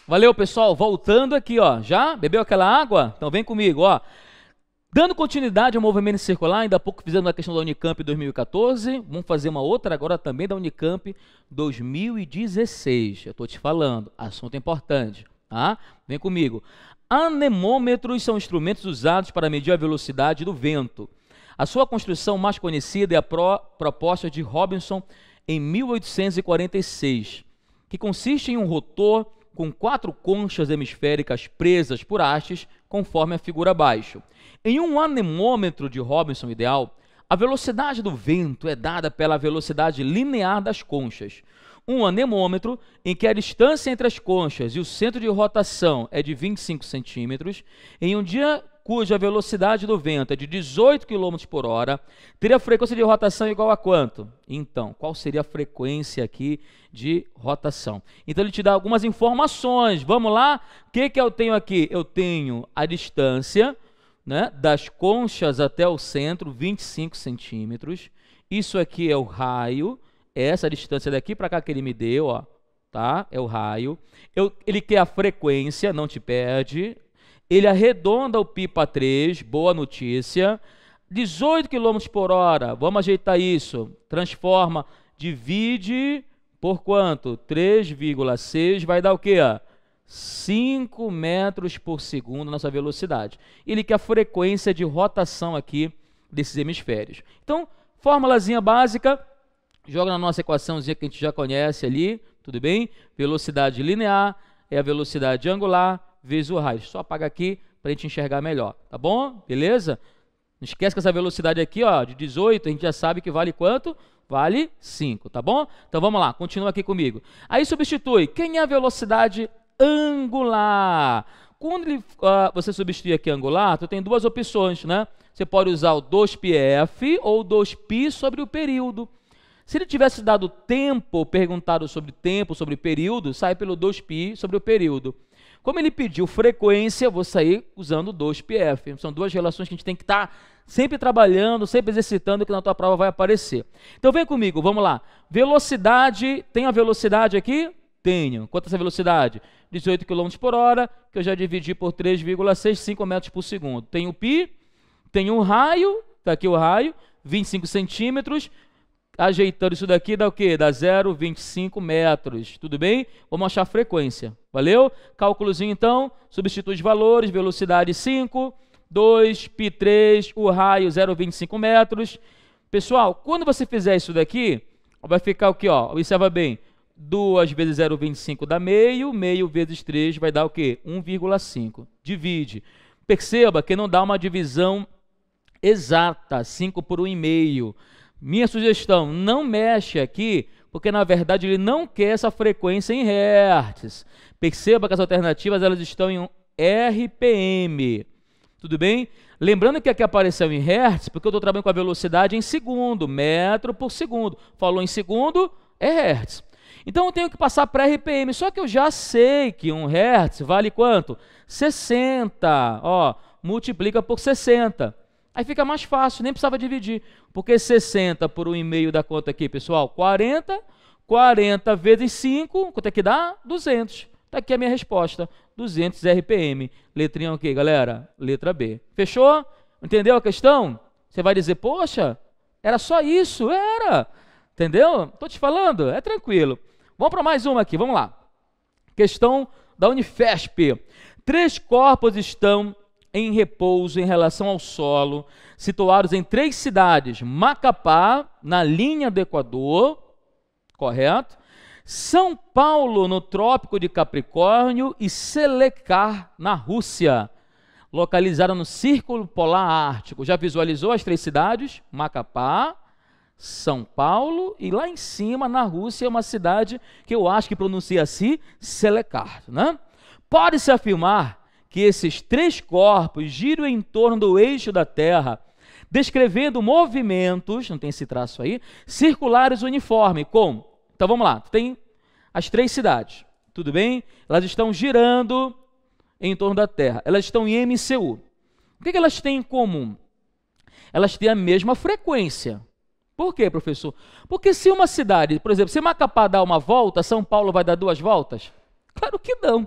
Valeu, pessoal. Voltando aqui, ó. Já bebeu aquela água? Então vem comigo, ó. Dando continuidade ao movimento circular, ainda há pouco fizemos a questão da Unicamp 2014, vamos fazer uma outra agora também da Unicamp 2016. Eu estou te falando, assunto importante, tá? Vem comigo. Anemômetros são instrumentos usados para medir a velocidade do vento. A sua construção mais conhecida é a proposta de Robinson em 1846, que consiste em um rotor com 4 conchas hemisféricas presas por hastes, conforme a figura abaixo. Em um anemômetro de Robinson ideal, a velocidade do vento é dada pela velocidade linear das conchas. Um anemômetro em que a distância entre as conchas e o centro de rotação é de 25 centímetros, em um dia cuja velocidade do vento é de 18 km por hora, teria a frequência de rotação igual a quanto? Então, qual seria a frequência aqui de rotação? Então, ele te dá algumas informações. Vamos lá? O que eu tenho aqui? Eu tenho a distância, né, das conchas até o centro, 25 centímetros. Isso aqui é o raio, essa distância daqui para cá que ele me deu, ó, tá? É o raio. Ele quer a frequência, não te perde. Ele arredonda o π para 3, boa notícia. 18 km por hora, vamos ajeitar isso. Transforma, divide por quanto? 3,6 vai dar o quê? 5 metros por segundo nossa velocidade. Ele quer a frequência de rotação aqui desses hemisférios. Então, formulazinha básica, joga na nossa equaçãozinha que a gente já conhece ali, tudo bem? Velocidade linear é a velocidade angular vezes o raio. Só apaga aqui para a gente enxergar melhor, tá bom? Beleza? Não esquece que essa velocidade aqui, ó, de 18, a gente já sabe que vale quanto? Vale 5, tá bom? Então vamos lá, continua aqui comigo. Aí substitui, quem é a velocidade angular? Quando você substitui aqui angular, tu tem duas opções, né? Você pode usar o 2πf ou 2π sobre o período. Se ele tivesse dado tempo, perguntado sobre tempo, sobre período, sai pelo 2π sobre o período. Como ele pediu frequência, eu vou sair usando 2πf. São duas relações que a gente tem que estar sempre trabalhando, sempre exercitando, que na tua prova vai aparecer. Então vem comigo, vamos lá. Velocidade, tem a velocidade aqui? Tenho. Quanto é essa velocidade? 18 km por hora, que eu já dividi por 3,65 metros por segundo. Tem o π, tem um raio, está aqui o raio, 25 centímetros. Ajeitando isso daqui dá o quê? Dá 0,25 metros, tudo bem? Vamos achar a frequência, valeu? Cálculozinho então, substitui os valores, velocidade 5, 2, π3, o raio 0,25 metros. Pessoal, quando você fizer isso daqui, vai ficar o quê? Ó, observa bem, 2 vezes 0,25 dá meio, meio vezes 3 vai dar o quê? 1,5. Divide. Perceba que não dá uma divisão exata, 5 por 1,5. Minha sugestão, não mexe aqui, porque na verdade ele não quer essa frequência em hertz. Perceba que as alternativas elas estão em RPM. Tudo bem? Lembrando que aqui apareceu em hertz, porque eu estou trabalhando com a velocidade em segundo, metro por segundo. Falou em segundo, é hertz. Então eu tenho que passar para RPM, só que eu já sei que 1 hertz vale quanto? 60. Ó, multiplica por 60. Aí fica mais fácil, nem precisava dividir, porque 60 por 1,5 dá quanto aqui, pessoal? 40. 40 vezes 5, quanto é que dá? 200. Está aqui a minha resposta, 200 RPM. Letrinha o quê, galera? Letra B. Fechou? Entendeu a questão? Você vai dizer, poxa, era só isso? Era. Entendeu? Estou te falando, é tranquilo. Vamos para mais uma aqui, vamos lá. Questão da Unifesp. 3 corpos estão em repouso em relação ao solo, situados em 3 cidades, Macapá, na linha do Equador, correto? São Paulo, no Trópico de Capricórnio, e Selecar, na Rússia, localizada no Círculo Polar Ártico. Já visualizou as 3 cidades? Macapá, São Paulo, e lá em cima, na Rússia, é uma cidade que eu acho que pronuncia assim, Selecar, né? Pode-se afirmar que esses 3 corpos giram em torno do eixo da Terra, descrevendo movimentos, não tem esse traço aí, circulares uniformes, como? Então vamos lá, tem as 3 cidades, tudo bem? Elas estão girando em torno da Terra, elas estão em MCU. O que elas têm em comum? Elas têm a mesma frequência. Por quê, professor? Porque se uma cidade, por exemplo, se Macapá dá uma volta, São Paulo vai dar 2 voltas? Claro que não.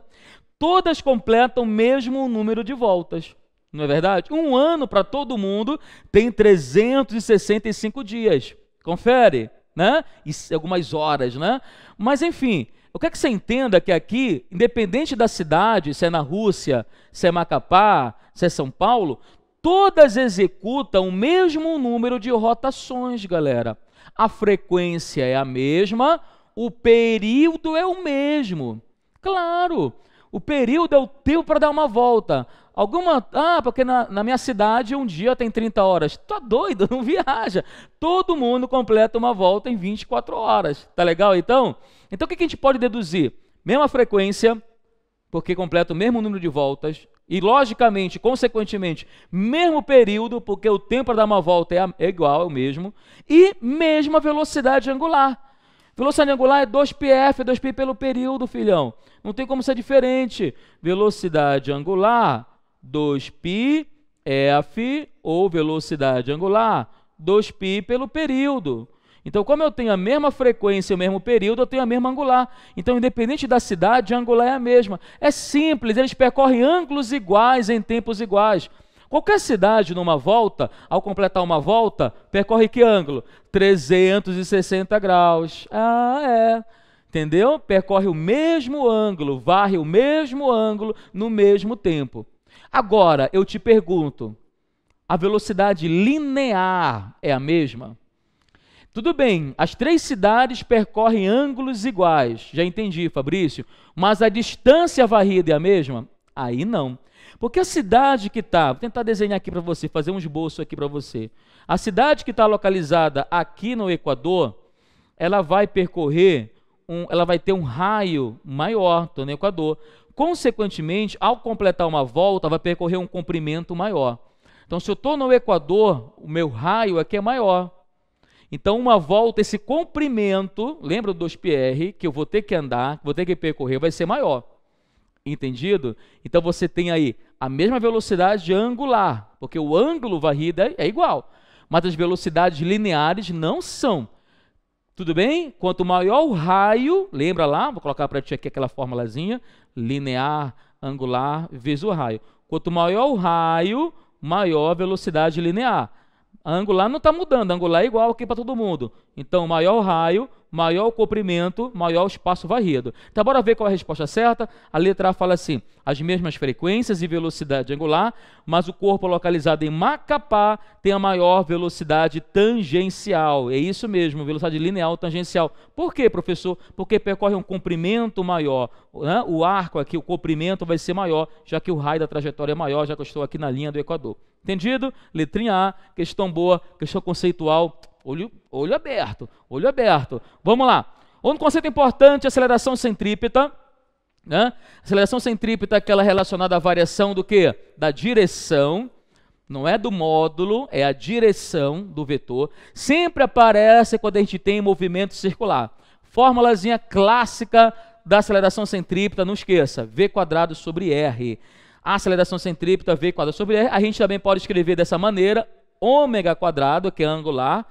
Todas completam o mesmo número de voltas. Não é verdade? Um ano para todo mundo tem 365 dias. Confere, né? E algumas horas, né? Mas, enfim, eu quero que você entenda que aqui, independente da cidade, se é na Rússia, se é Macapá, se é São Paulo, todas executam o mesmo número de rotações, galera. A frequência é a mesma, o período é o mesmo. Claro, o período é o tempo para dar uma volta. Porque na minha cidade um dia tem 30 horas. Tá doido, não viaja. Todo mundo completa uma volta em 24 horas. Tá legal então? Então o que a gente pode deduzir? Mesma frequência, porque completa o mesmo número de voltas. E logicamente, consequentemente, mesmo período, porque o tempo para dar uma volta é igual, é o mesmo. E mesma velocidade angular. Velocidade angular é 2πf, 2π pelo período, filhão. Não tem como ser diferente. Velocidade angular, 2πf, ou velocidade angular, 2π pelo período. Então, como eu tenho a mesma frequência e o mesmo período, eu tenho a mesma angular. Então, independente da cidade, a angular é a mesma. É simples, eles percorrem ângulos iguais em tempos iguais. Qualquer cidade, numa volta, ao completar uma volta, percorre que ângulo? 360 graus. Entendeu? Percorre o mesmo ângulo, varre o mesmo ângulo no mesmo tempo. Agora, eu te pergunto, a velocidade linear é a mesma? Tudo bem, as 3 cidades percorrem ângulos iguais, já entendi, Fabrício, mas a distância varrida é a mesma? Aí não. Porque a cidade que está, vou tentar desenhar aqui para você, fazer um esboço aqui para você. A cidade que está localizada aqui no Equador, ela vai percorrer, ela vai ter um raio maior, estou no Equador. Consequentemente, ao completar uma volta, vai percorrer um comprimento maior. Então, se eu estou no Equador, o meu raio aqui é maior. Então, uma volta, esse comprimento, lembra do 2πr, que eu vou ter que andar, vou ter que percorrer, vai ser maior. Entendido? Então, você tem aí a mesma velocidade angular, porque o ângulo varrido é igual, mas as velocidades lineares não são. Tudo bem? Quanto maior o raio, lembra lá, vou colocar para ti aqui aquela formulazinha, linear, angular, vezes o raio. Quanto maior o raio, maior a velocidade linear. A angular não está mudando, a angular é igual aqui para todo mundo. Então, maior o raio, maior o comprimento, maior o espaço varrido. Então, bora ver qual é a resposta certa. A letra A fala assim, as mesmas frequências e velocidade angular, mas o corpo localizado em Macapá tem a maior velocidade tangencial. É isso mesmo, velocidade linear tangencial. Por quê, professor? Porque percorre um comprimento maior. Né? O arco aqui, o comprimento vai ser maior, já que o raio da trajetória é maior, já que eu estou aqui na linha do Equador. Entendido? Letrinha A, questão boa, questão conceitual, olho aberto, olho aberto. Vamos lá. Outro conceito importante, aceleração centrípeta. Né? Aceleração centrípeta é aquela relacionada à variação do quê? Da direção, não é do módulo, é a direção do vetor. Sempre aparece quando a gente tem movimento circular. Fórmulazinha clássica da aceleração centrípeta, não esqueça, V² sobre R. A aceleração centrípeta V² sobre R, a gente também pode escrever dessa maneira, ω², que é angular,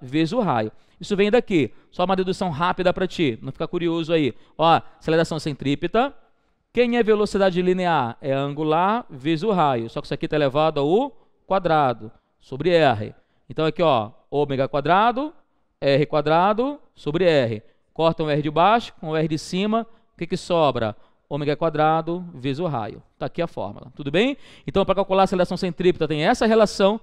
vezes o raio. Isso vem daqui, só uma dedução rápida para ti, não fica curioso aí. Ó, aceleração centrípeta, quem é velocidade linear? É angular vezes o raio, só que isso aqui está elevado ao quadrado, sobre R. Então aqui, ó, ω², R² sobre R. Corta um R de baixo com o R de cima, o que sobra? ω² vezes o raio. Está aqui a fórmula, tudo bem? Então, para calcular a aceleração centrípeta, tem essa relação.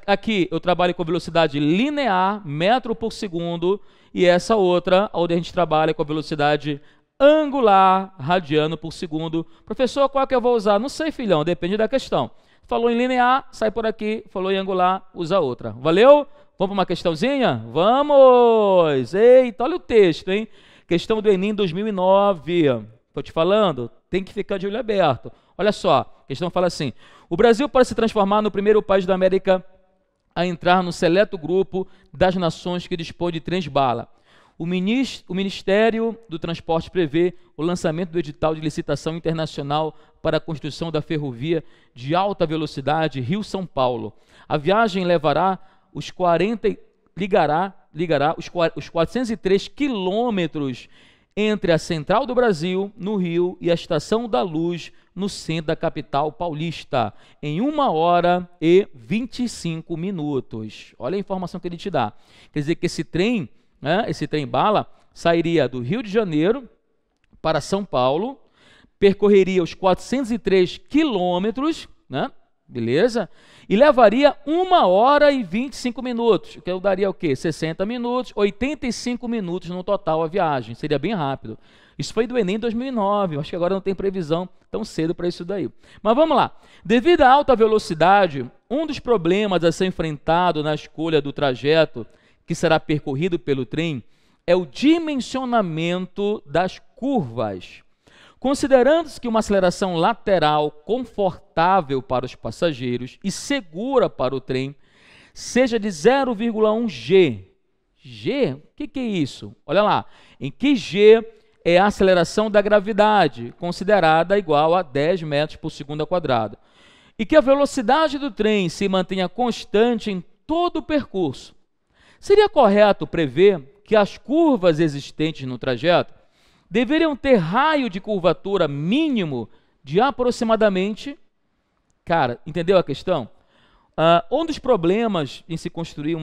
Aqui eu trabalho com velocidade linear, metro por segundo, e essa outra, onde a gente trabalha com a velocidade angular, radiano por segundo. Professor, qual que eu vou usar? Não sei, filhão, depende da questão. Falou em linear, sai por aqui. Falou em angular, usa outra. Valeu? Vamos para uma questãozinha? Vamos! Eita, olha o texto, hein? Questão do Enem 2009. Estou te falando, tem que ficar de olho aberto. Olha só, a questão fala assim, o Brasil pode se transformar no primeiro país da América a entrar no seleto grupo das nações que dispõe de trens-bala. O Ministério do Transporte prevê o lançamento do edital de licitação internacional para a construção da ferrovia de alta velocidade Rio-São Paulo. A viagem ligará os 403 quilômetros entre a Central do Brasil, no Rio, e a Estação da Luz, no centro da capital paulista, em 1h25. Olha a informação que ele te dá. Quer dizer que esse trem, né, esse trem-bala, sairia do Rio de Janeiro para São Paulo, percorreria os 403 quilômetros, né? Beleza? E levaria 1h25, que eu daria o quê? 60 minutos, 85 minutos no total a viagem. Seria bem rápido. Isso foi do Enem 2009, acho que agora não tem previsão tão cedo para isso daí. Mas vamos lá. Devido à alta velocidade, um dos problemas a ser enfrentado na escolha do trajeto que será percorrido pelo trem é o dimensionamento das curvas. Considerando-se que uma aceleração lateral confortável para os passageiros e segura para o trem seja de 0,1 G. G? O que é isso? Olha lá, em que G é a aceleração da gravidade, considerada igual a 10 metros por segundo ao quadrado, e que a velocidade do trem se mantenha constante em todo o percurso. Seria correto prever que as curvas existentes no trajeto deveriam ter raio de curvatura mínimo de aproximadamente... Cara, entendeu a questão? Um dos problemas em se construir um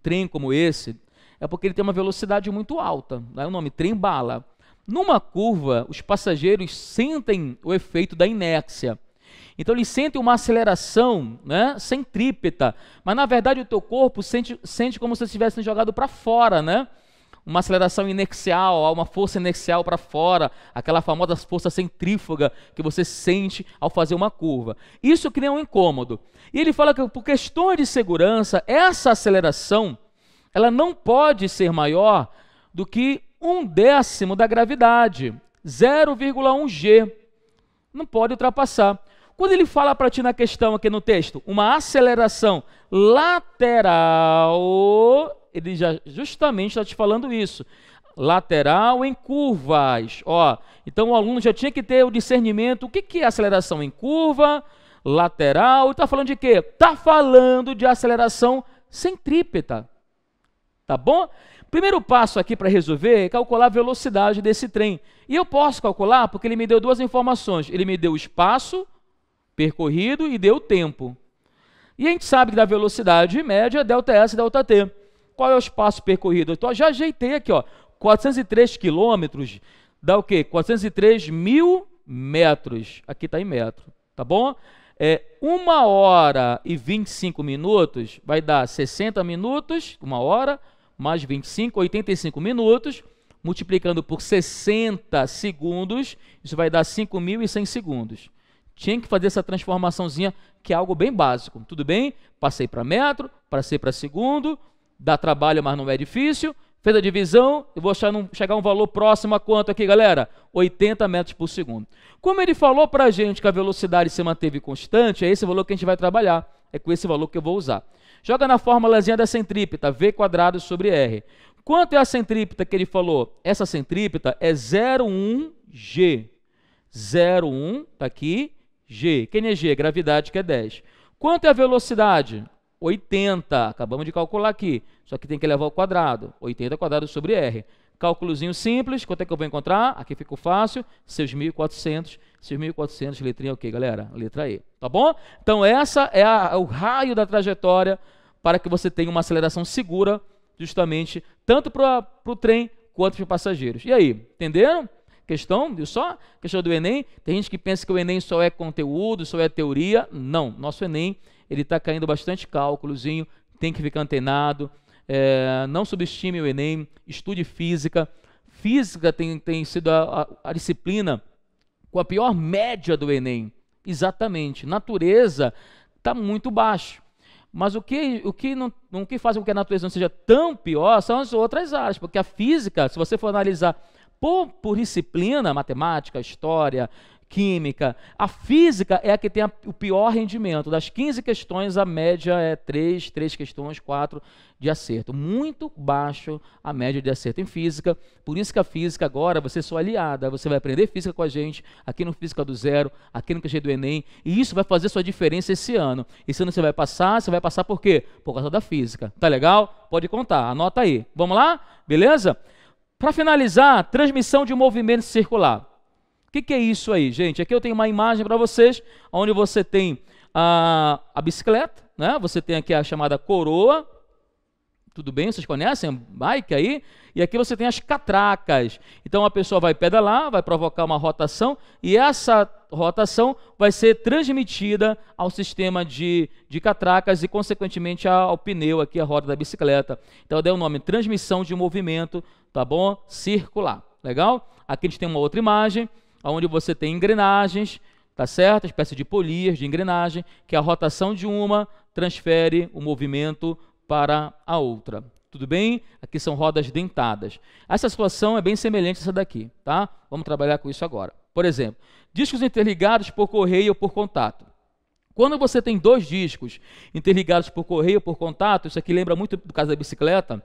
trem como esse é porque ele tem uma velocidade muito alta. É o nome, trem-bala. Numa curva, os passageiros sentem o efeito da inércia. Então, eles sentem uma aceleração, né, centrípeta, mas, na verdade, o teu corpo sente como se estivesse jogado para fora, né? Uma aceleração inercial, uma força inercial para fora, aquela famosa força centrífuga que você sente ao fazer uma curva. Isso cria um incômodo. E ele fala que, por questões de segurança, essa aceleração ela não pode ser maior do que 1/10 da gravidade, 0,1 G. Não pode ultrapassar. Quando ele fala para ti na questão aqui no texto, uma aceleração lateral, ele já justamente está te falando isso. Lateral em curvas. Ó, então o aluno já tinha que ter o discernimento. O que é aceleração em curva? Lateral. Está falando de quê? Está falando de aceleração centrípeta. Tá bom? Primeiro passo aqui para resolver é calcular a velocidade desse trem. E eu posso calcular porque ele me deu duas informações. Ele me deu o espaço percorrido e deu o tempo. E a gente sabe que da velocidade média é ΔS e ΔT. Qual é o espaço percorrido? Eu já ajeitei aqui, ó. 403 quilômetros dá o quê? 403 mil metros. Aqui está em metro, tá bom? 1h25 vai dar 60 minutos, 1 hora, mais 25, 85 minutos, multiplicando por 60 segundos, isso vai dar 5.100 segundos. Tinha que fazer essa transformaçãozinha, que é algo bem básico. Tudo bem? Passei para metro, passei para segundo, dá trabalho, mas não é difícil. Fez a divisão, eu vou chegar a um valor próximo a quanto aqui, galera? 80 metros por segundo. Como ele falou para a gente que a velocidade se manteve constante, é esse valor que a gente vai trabalhar. É com esse valor que eu vou usar. Joga na fórmulazinha da centrípeta, V² sobre R. Quanto é a centrípeta que ele falou? Essa centrípeta é 0,1 G. 0,1, está aqui, G. Quem é G? Gravidade, que é 10. Quanto é a velocidade? 80. Acabamos de calcular aqui. Só que tem que levar ao quadrado. 80² sobre R. Cálculozinho simples. Quanto é que eu vou encontrar? Aqui ficou fácil. 6.400. 6.400, letrinha o quê, galera? Letra E. Tá bom? Então, essa é o raio da trajetória para que você tenha uma aceleração segura, justamente, tanto para o trem quanto para os passageiros. E aí, entenderam? Questão, viu só? Questão do Enem. Tem gente que pensa que o Enem só é conteúdo, só é teoria. Não, nosso Enem, ele está caindo bastante cálculozinho, tem que ficar antenado. Não subestime o Enem, estude física. Física tem sido a disciplina com a pior média do Enem. Exatamente. Natureza está muito baixo. Mas o que faz com que a natureza não seja tão pior são as outras áreas, porque a física, se você for analisar por disciplina, matemática, história, química, a física é a que tem o pior rendimento. Das 15 questões, a média é 3 questões, 4 de acerto. Muito baixo a média de acerto em física. Por isso que a física agora, você é sua aliada. Você vai aprender física com a gente, aqui no Física do Zero, aqui no QG do Enem. E isso vai fazer sua diferença esse ano. Esse ano você vai passar por quê? Por causa da física. Tá legal? Pode contar, anota aí. Vamos lá? Beleza? Para finalizar, transmissão de movimento circular. O que é isso aí, gente? Aqui eu tenho uma imagem para vocês, onde você tem a bicicleta, né? Você tem aqui a chamada coroa, tudo bem? Vocês conhecem bike aí? E aqui você tem as catracas. Então a pessoa vai pedalar, vai provocar uma rotação, e essa rotação vai ser transmitida ao sistema de catracas e, consequentemente, ao pneu aqui, a roda da bicicleta. Então eu dei o nome transmissão de movimento, tá bom? Circular. Legal? Aqui a gente tem uma outra imagem, onde você tem engrenagens, tá certo? Espécie de polias de engrenagem, que a rotação de uma transfere o movimento para a outra. Tudo bem? Aqui são rodas dentadas. Essa situação é bem semelhante a essa daqui, tá? Vamos trabalhar com isso agora. Por exemplo, discos interligados por correia ou por contato. Quando você tem dois discos interligados por correia ou por contato, isso aqui lembra muito do caso da bicicleta,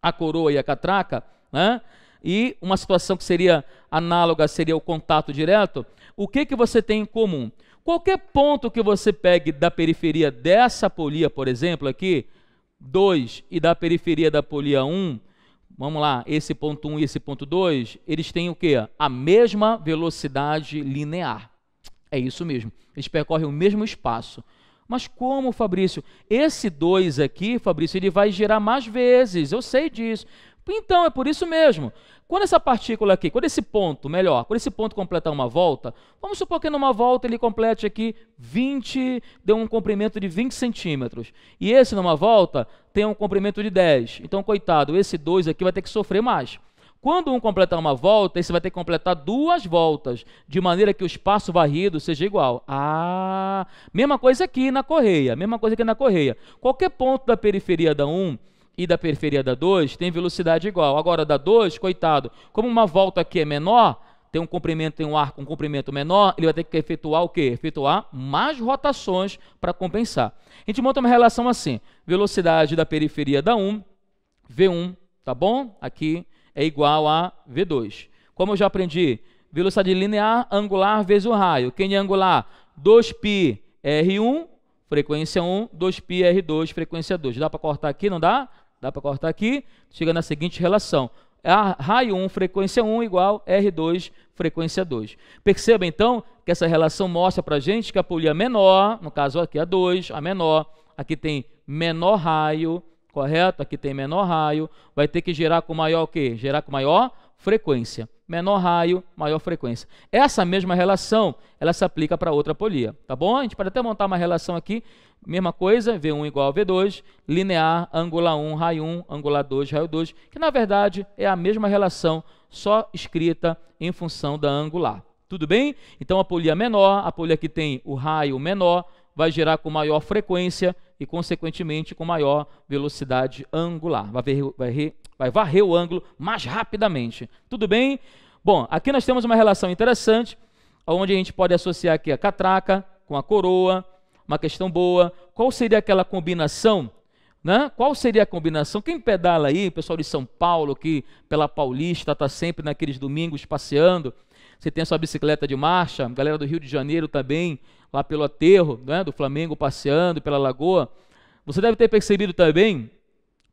a coroa e a catraca, né? E uma situação que seria análoga seria o contato direto. O que você tem em comum? Qualquer ponto que você pegue da periferia dessa polia, por exemplo, aqui, 2, e da periferia da polia 1, vamos lá, esse ponto 1 e esse ponto 2, eles têm o quê? A mesma velocidade linear. É isso mesmo, eles percorrem o mesmo espaço. Mas como, Fabrício? Esse 2 aqui, Fabrício, ele vai girar mais vezes, eu sei disso. Então, é por isso mesmo. Quando essa partícula aqui, quando esse ponto completar uma volta, vamos supor que numa volta ele complete aqui 20, deu um comprimento de 20 centímetros. E esse numa volta tem um comprimento de 10. Então, coitado, esse 2 aqui vai ter que sofrer mais. Quando um completar uma volta, esse vai ter que completar 2 voltas, de maneira que o espaço varrido seja igual. Mesma coisa aqui na correia, Qualquer ponto da periferia da 1 e da periferia da 2 tem velocidade igual. Agora, da 2, coitado, como uma volta aqui é menor, tem um arco, um comprimento menor, ele vai ter que efetuar o quê? Efetuar mais rotações para compensar. A gente monta uma relação assim, velocidade da periferia da 1, V1, tá bom? Aqui é igual a V2. Como eu já aprendi, velocidade linear, angular vezes o raio. Quem é angular? 2π R1, frequência 1, 2π R2, frequência 2. Dá para cortar aqui, não dá? Dá para cortar aqui, chega na seguinte relação. Raio 1, frequência 1, igual R2, frequência 2. Perceba, então, que essa relação mostra para a gente que a polia menor, no caso aqui a 2, a menor, aqui tem menor raio, correto? Aqui tem menor raio, vai ter que girar com maior o quê? Girar com maior frequência. Menor raio, maior frequência. Essa mesma relação, ela se aplica para outra polia, tá bom? A gente pode até montar uma relação aqui, mesma coisa, V1 igual a V2, linear, angular 1, raio 1, angular 2, raio 2, que na verdade é a mesma relação, só escrita em função da angular. Tudo bem? Então a polia menor, a polia que tem o raio menor, vai girar com maior frequência e, consequentemente, com maior velocidade angular. Vai varrer o ângulo mais rapidamente. Tudo bem? Bom, aqui nós temos uma relação interessante, onde a gente pode associar aqui a catraca com a coroa, uma questão boa. Qual seria aquela combinação? Né? Qual seria a combinação? Quem pedala aí, pessoal de São Paulo, que pela Paulista está sempre naqueles domingos passeando, você tem a sua bicicleta de marcha, galera do Rio de Janeiro também, lá pelo aterro, né, do Flamengo passeando pela lagoa, você deve ter percebido também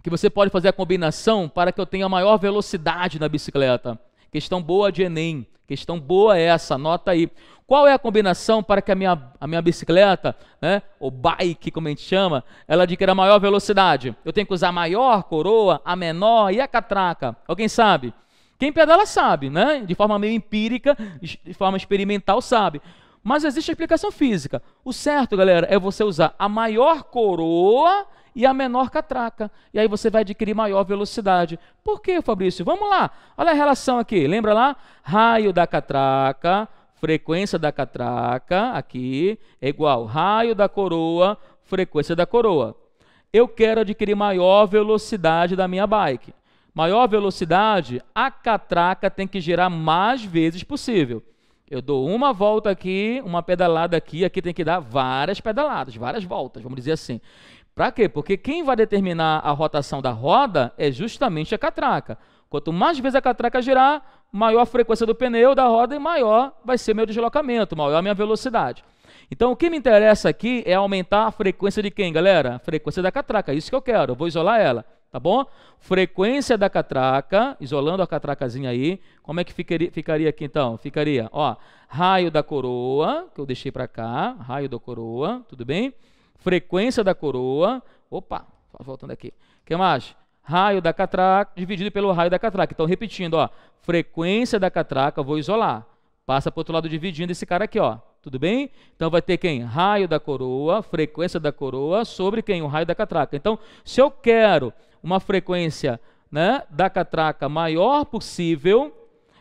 que você pode fazer a combinação para que eu tenha maior velocidade na bicicleta. Questão boa de Enem, questão boa essa, anota aí. Qual é a combinação para que a minha bicicleta, né, ou bike, como a gente chama, ela adquira maior velocidade? Eu tenho que usar a maior coroa, a menor e a catraca. Alguém sabe? Quem pedala sabe, né? De forma meio empírica, de forma experimental sabe. Mas existe a explicação física. O certo, galera, é você usar a maior coroa e a menor catraca. E aí você vai adquirir maior velocidade. Por quê, Fabrício? Vamos lá. Olha a relação aqui. Lembra lá? Raio da catraca, frequência da catraca, aqui, é igual raio da coroa, frequência da coroa. Eu quero adquirir maior velocidade da minha bike. Maior velocidade, a catraca tem que girar mais vezes possível. Eu dou uma volta aqui, uma pedalada aqui, aqui tem que dar várias pedaladas, várias voltas, vamos dizer assim. Para quê? Porque quem vai determinar a rotação da roda é justamente a catraca. Quanto mais vezes a catraca girar, maior a frequência do pneu da roda e maior vai ser meu deslocamento, maior a minha velocidade. Então, o que me interessa aqui é aumentar a frequência de quem, galera? A frequência da catraca, isso que eu quero, eu vou isolar ela. tá bom? Frequência da catraca, isolando a catracazinha aí, como é que ficaria aqui então? Ficaria, ó, raio da coroa, que eu deixei para cá, raio da coroa, tudo bem? Frequência da coroa, opa, voltando aqui, o que mais? Raio da catraca dividido pelo raio da catraca. Então, repetindo, ó, frequência da catraca, vou isolar. Passa para o outro lado dividindo esse cara aqui, ó. Tudo bem? Então, vai ter quem? Raio da coroa, frequência da coroa, sobre quem? O raio da catraca. Então, se eu quero uma frequência, né, da catraca maior possível,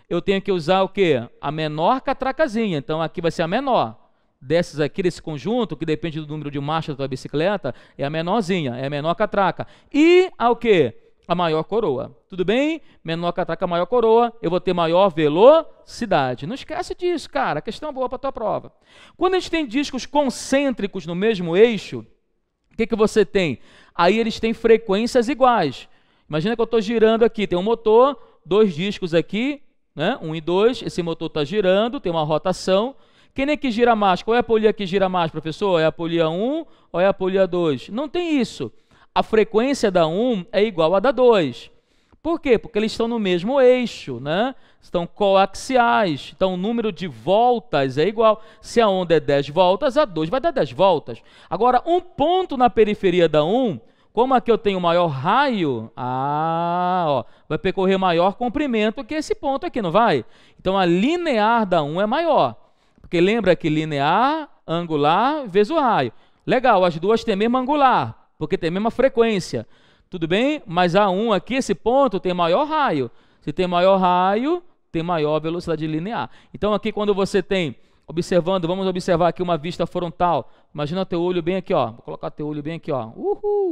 eu tenho que usar o quê? A menor catracazinha. Então, aqui vai ser a menor. Dessas aqui, desse conjunto, que depende do número de marchas da tua bicicleta, é a menorzinha, é a menor catraca. E o quê? A maior coroa. Tudo bem? Menor catraca, maior coroa, eu vou ter maior velocidade. Não esquece disso, cara, questão boa para a tua prova. Quando a gente tem discos concêntricos no mesmo eixo, o que você tem? Aí eles têm frequências iguais. Imagina que eu estou girando aqui, tem um motor, 2 discos aqui, né? 1 e 2, esse motor está girando, tem uma rotação. Quem é que gira mais? Qual é a polia que gira mais, professor? É a polia 1 ou é a polia 2? Não tem isso. A frequência da 1 é igual à da 2. Por quê? Porque eles estão no mesmo eixo, né? Estão coaxiais. Então, o número de voltas é igual. Se a onda é 10 voltas, a 2 vai dar 10 voltas. Agora, um ponto na periferia da 1, como aqui eu tenho maior raio, ó, vai percorrer maior comprimento que esse ponto aqui, não vai? Então, a linear da 1 é maior. Porque lembra que linear, angular, vezes o raio. Legal, as duas têm a mesma angular, porque tem a mesma frequência. Tudo bem? Mas a 1 aqui, esse ponto, tem maior raio. Se tem maior raio, tem maior velocidade linear. Então aqui quando você tem, observando, vamos observar aqui uma vista frontal. Imagina teu olho bem aqui, ó. Vou colocar teu olho bem aqui, ó.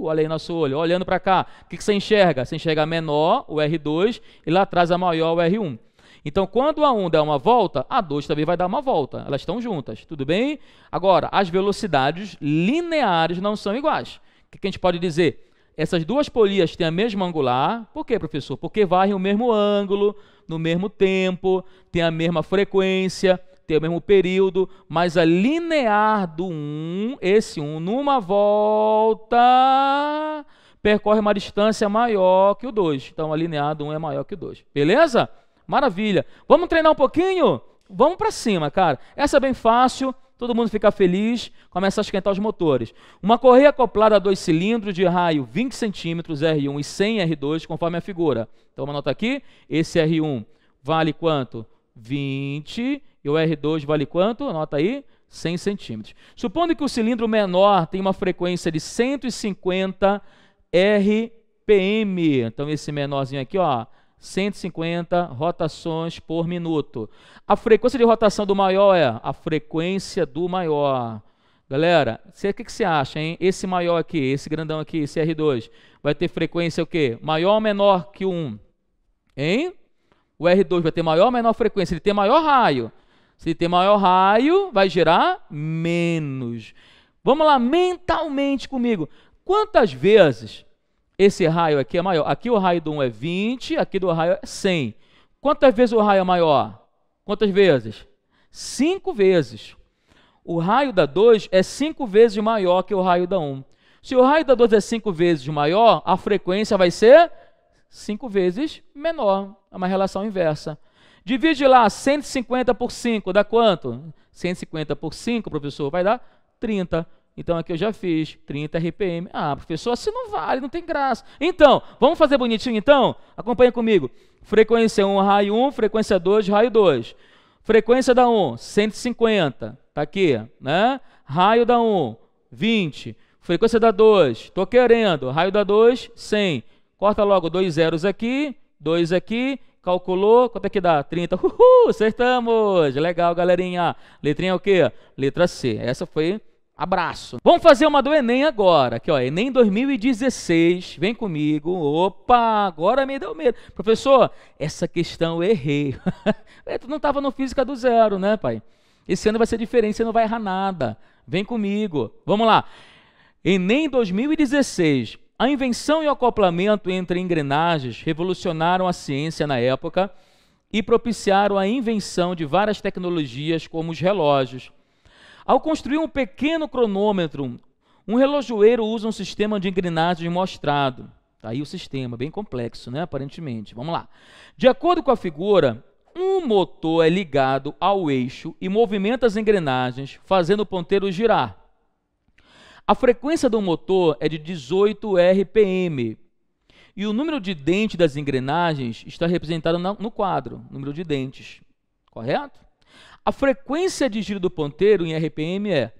Olha aí nosso olho, olhando para cá. O que você enxerga? Você enxerga a menor, o R2, e lá atrás a maior, o R1. Então, quando a 1 dá uma volta, a 2 também vai dar uma volta. Elas estão juntas, tudo bem? Agora, as velocidades lineares não são iguais. O que a gente pode dizer? Essas duas polias têm a mesma angular. Por quê, professor? Porque varrem o mesmo ângulo, no mesmo tempo, têm a mesma frequência, têm o mesmo período, mas a linear do 1, esse 1, numa volta, percorre uma distância maior que o 2. Então, a linear do 1 é maior que o 2. Beleza? Maravilha. Vamos treinar um pouquinho? Vamos para cima, cara. Essa é bem fácil, todo mundo fica feliz, começa a esquentar os motores. Uma correia acoplada a 2 cilindros de raio 20 centímetros R1 e 100 R2, conforme a figura. Então, vamos anotar aqui. Esse R1 vale quanto? 20. E o R2 vale quanto? Anota aí. 100 centímetros. Supondo que o cilindro menor tem uma frequência de 150 RPM. Então, esse menorzinho aqui, ó, 150 rotações por minuto. A frequência de rotação do maior é a frequência do maior. Galera, o que você acha, hein? Esse maior aqui, esse grandão aqui, esse R2, vai ter frequência o quê? Maior ou menor que o 1? Hein? O R2 vai ter maior ou menor frequência? Ele tem maior raio. Se ele tem maior raio, vai gerar menos. Vamos lá, mentalmente comigo. Quantas vezes esse raio aqui é maior? Aqui o raio do 1 é 20, aqui do raio é 100. Quantas vezes o raio é maior? Quantas vezes? 5 vezes. O raio da 2 é 5 vezes maior que o raio da 1. Se o raio da 2 é 5 vezes maior, a frequência vai ser 5 vezes menor. É uma relação inversa. Divide lá 150 por 5, dá quanto? 150 por 5, professor, vai dar 30. Então, aqui eu já fiz 30 RPM. Ah, professor, assim não vale, não tem graça. Então, vamos fazer bonitinho, então? Acompanha comigo. Frequência 1, raio 1, frequência 2, raio 2. Frequência da 1, 150. Está aqui, né? Raio da 1, 20. Frequência da 2, estou querendo. Raio da 2, 100. Corta logo 2 zeros aqui, 2 aqui. Calculou, quanto é que dá? 30. Acertamos! Legal, galerinha. Letrinha é o quê? Letra C. Essa foi... Abraço. Vamos fazer uma do Enem agora. Aqui, ó, Enem 2016. Vem comigo. Opa, agora me deu medo. Professor, essa questão eu errei. Tu não estava no Física do Zero, né, pai? Esse ano vai ser diferente, você não vai errar nada. Vem comigo. Vamos lá. Enem 2016. A invenção e o acoplamento entre engrenagens revolucionaram a ciência na época e propiciaram a invenção de várias tecnologias como os relógios. Ao construir um pequeno cronômetro, um relojoeiro usa um sistema de engrenagens mostrado. Tá aí o sistema, bem complexo, né? Aparentemente. Vamos lá. De acordo com a figura, um motor é ligado ao eixo e movimenta as engrenagens, fazendo o ponteiro girar. A frequência do motor é de 18 RPM. E o número de dentes das engrenagens está representado no quadro, número de dentes. Correto? A frequência de giro do ponteiro em RPM é...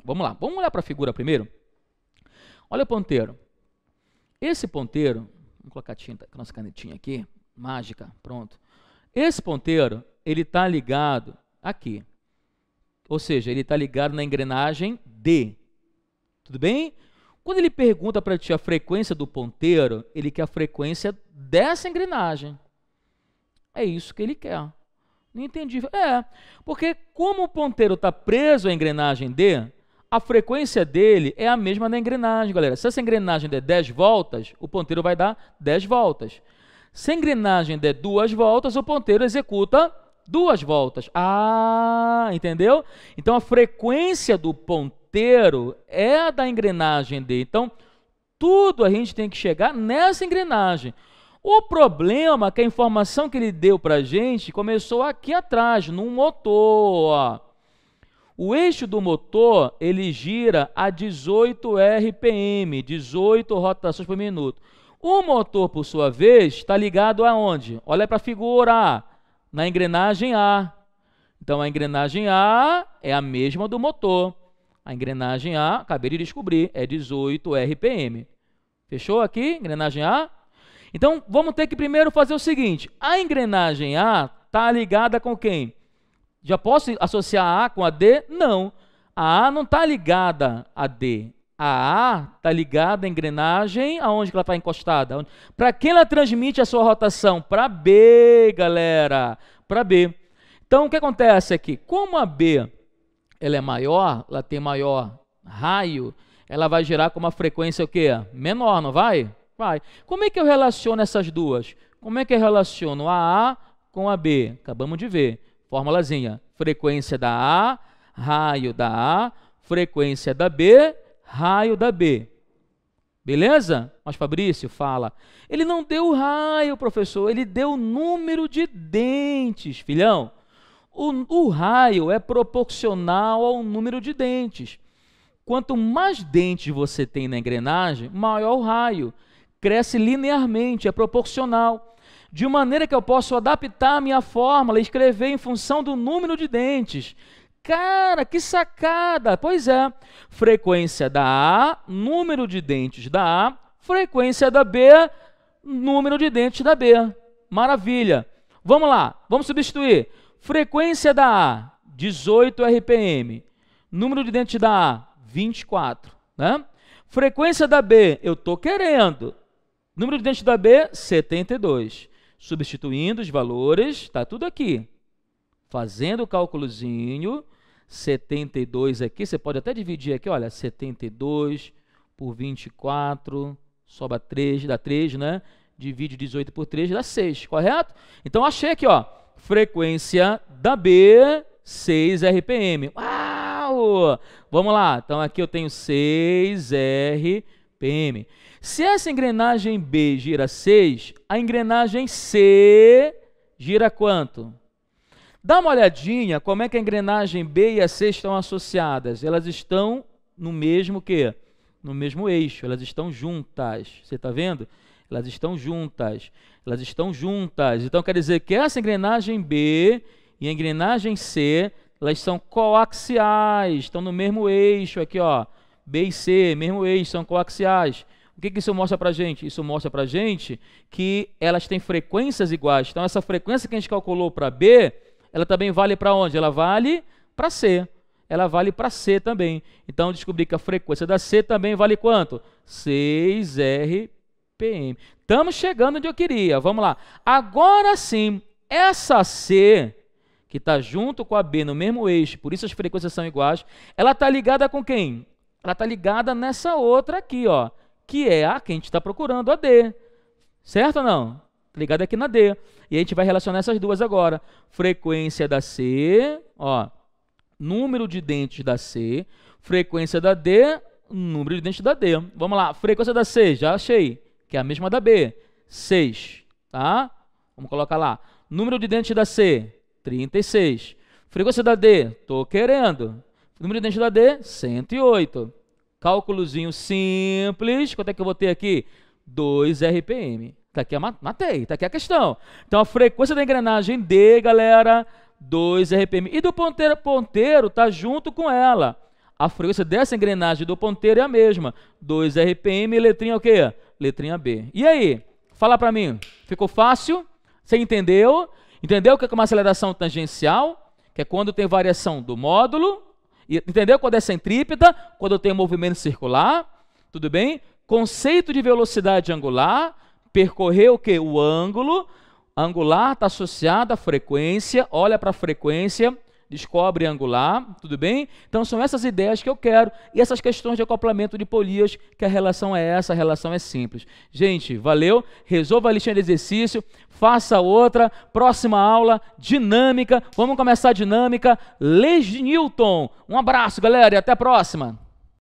Vamos lá, vamos olhar para a figura primeiro. Olha o ponteiro. Esse ponteiro, vamos colocar a tinta, a nossa canetinha aqui, mágica, pronto. Esse ponteiro, ele está ligado aqui. Ou seja, ele está ligado na engrenagem D. Tudo bem? Quando ele pergunta para ti a frequência do ponteiro, ele quer a frequência dessa engrenagem. É isso que ele quer. Não entendi. Porque como o ponteiro está preso à engrenagem D, a frequência dele é a mesma da engrenagem, galera. Se essa engrenagem der 10 voltas, o ponteiro vai dar 10 voltas. Se a engrenagem der 2 voltas, o ponteiro executa 2 voltas. Ah, entendeu? Então, a frequência do ponteiro é a da engrenagem D. Então, tudo a gente tem que chegar nessa engrenagem. O problema é que a informação que ele deu para a gente começou aqui atrás, no motor, ó. O eixo do motor, ele gira a 18 RPM, 18 rotações por minuto. O motor, por sua vez, está ligado aonde? Olha para a figura, na engrenagem A. Então, a engrenagem A é a mesma do motor. A engrenagem A, acabei de descobrir, é 18 RPM. Fechou aqui, engrenagem A? Então, vamos ter que primeiro fazer o seguinte. A engrenagem A está ligada com quem? Já posso associar a A com a D? Não. A A não está ligada a D. A A está ligada à engrenagem, aonde que ela está encostada? Para quem ela transmite a sua rotação? Para B, galera. Para B. Então, o que acontece aqui? Como a B ela é maior, ela tem maior raio, ela vai gerar com uma frequência o quê? Menor, não vai? Vai. Como é que eu relaciono essas duas? Como é que eu relaciono a A com a B? Acabamos de ver. Formulazinha. Frequência da A, raio da A, frequência da B, raio da B. Beleza? Mas Fabrício fala, ele não deu raio, professor, ele deu número de dentes, filhão. O raio é proporcional ao número de dentes. Quanto mais dentes você tem na engrenagem, maior o raio. Cresce linearmente, é proporcional. De maneira que eu posso adaptar a minha fórmula e escrever em função do número de dentes. Cara, que sacada! Pois é, frequência da A, número de dentes da A, frequência da B, número de dentes da B. Maravilha! Vamos lá, vamos substituir. Frequência da A, 18 RPM. Número de dentes da A, 24. Né? Frequência da B, eu estou querendo. Número de dentes da B, 72. Substituindo os valores, está tudo aqui. Fazendo o cálculozinho, 72 aqui, você pode até dividir aqui, olha, 72 por 24, sobra 3, dá 3, né? Divide 18 por 3, dá 6, correto? Então, achei aqui, ó, frequência da B, 6 RPM. Uau! Vamos lá, então aqui eu tenho 6 RPM. Se essa engrenagem B gira 6, a engrenagem C gira quanto? Dá uma olhadinha como é que a engrenagem B e a C estão associadas. Elas estão no mesmo quê? No mesmo eixo, elas estão juntas. Você está vendo? Elas estão juntas. Elas estão juntas. Então, quer dizer que essa engrenagem B e a engrenagem C, elas são coaxiais, estão no mesmo eixo aqui, ó. B e C, mesmo eixo, são coaxiais. O que isso mostra para a gente? Isso mostra para a gente que elas têm frequências iguais. Então, essa frequência que a gente calculou para B, ela também vale para onde? Ela vale para C. Ela vale para C também. Então, descobri que a frequência da C também vale quanto? 6 RPM. Estamos chegando onde eu queria. Vamos lá. Agora sim, essa C, que está junto com a B no mesmo eixo, por isso as frequências são iguais, ela está ligada com quem? Ela está ligada nessa outra aqui, ó, que é a que a gente está procurando, a D. Certo ou não? Ligada aqui na D. E a gente vai relacionar essas duas agora. Frequência da C, ó, número de dentes da C, frequência da D, número de dentes da D. Vamos lá, frequência da C, já achei, que é a mesma da B, 6, tá? Vamos colocar lá. Número de dentes da C, 36. Frequência da D, tô querendo. Número de dentes da D, 108. Cálculozinho simples, quanto é que eu vou ter aqui? 2 RPM. Tá aqui, matei, tá aqui a questão. Então, a frequência da engrenagem D, galera, 2 RPM. E do ponteiro tá junto com ela. A frequência dessa engrenagem do ponteiro é a mesma. 2 RPM, letrinha o quê? Letrinha B. E aí? Fala para mim. Ficou fácil? Você entendeu? Entendeu o que é uma aceleração tangencial? Que é quando tem variação do módulo. Entendeu quando é centrípeta? Quando eu tenho movimento circular. Tudo bem? Conceito de velocidade angular. Percorrer o quê? O ângulo. Angular está associado à frequência. Olha para a frequência. Descobre angular, tudo bem? Então, são essas ideias que eu quero e essas questões de acoplamento de polias, que a relação é essa, a relação é simples. Gente, valeu? Resolva a listinha de exercício, faça outra, próxima aula, dinâmica. Vamos começar a dinâmica. Leis de Newton. Um abraço, galera, e até a próxima.